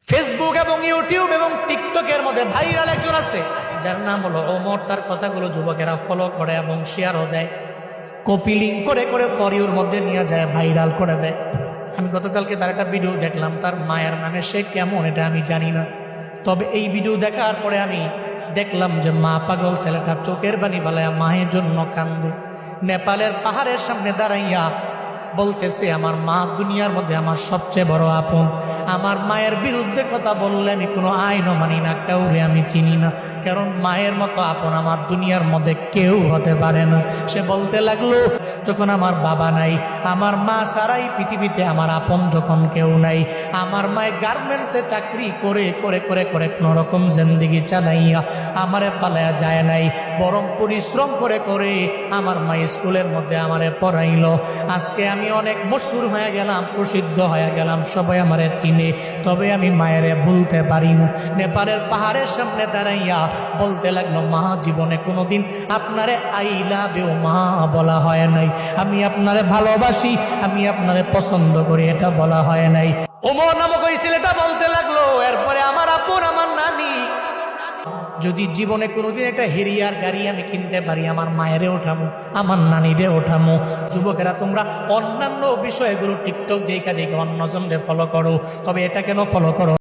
Facebook এবং YouTube এবং টিকটকের মধ্যে ভাইরাল একজন আছে যার নাম হলো ওমর। তার কথাগুলো যুবকেরা ফলো করে এবং শেয়ারও দেয়, কপি লিঙ্ক করে করে ফর ইউর মধ্যে নিয়ে যায়, ভাইরাল করে দেয়। আমি গতকালকে তার একটা ভিডিও দেখলাম, তার মায়ের মানে সে কেমন এটা আমি জানি না, তবে এই ভিডিও দেখার পরে আমি দেখলাম যে মা পাগল ছেলেটা চোখের পানি ফেলাইয়া মায়ের জন্য কান্দে। নেপালের পাহাড়ের সামনে দাঁড়াইয়া বলতেছে, আমার মা দুনিয়ার মধ্যে আমার সবচেয়ে বড় আপন। আমার মায়ের বিরুদ্ধে কথা বললে আমি কোনো আইনও মানি না, কাউরে আমি চিনি না, কারণ মায়ের মতো আপন আমার দুনিয়ার মধ্যে কেউ হতে পারে না। সে বলতে লাগলো, যখন আমার বাবা নাই, আমার মা ছাড়াই পৃথিবীতে আমার আপন যখন কেউ নাই, আমার মায়ের গার্মেন্টসে চাকরি করে করে করে করে কোনো রকম জিন্দেগি চালাইয়া আমারে ফালাইয়া যায় নাই, বরং পরিশ্রম করে করে আমার মা স্কুলের মধ্যে আমারে পড়াইলো। আজকে আমি অনেক মশহুর হয়ে গেলাম, প্রসিদ্ধ হয়ে গেলাম, সবাই আমারে চিনে, তবে আমি মায়েরে ভুলতে পারি না। নেপালের পাহাড়ের সামনে দাঁড়াইয়া বলতে লাগলো, মা জীবনে কোনোদিন আপনারে আই লাভ ইউ মা বলা হয় নাই, আমি আপনারে ভালোবাসি, আমি আপনারে পছন্দ করি এটা বলা হয় নাই। ওমর নামক ওই ছেলেটা বলতে লাগলো, এরপরে আমার আপন আমার নানি, যদি জীবনে কোনোদিন একটা হেরিয়ার গাড়ি আমি কিনতে পারি, আমার মায়েরে ওঠামো, আমার নানিরে ওঠামো। যুবকেরা তোমরা অন্যান্য বিষয়গুলো টিকটক দেখে দেখে অন্যজনকে ফলো করো, তবে এটা কেন ফলো করো?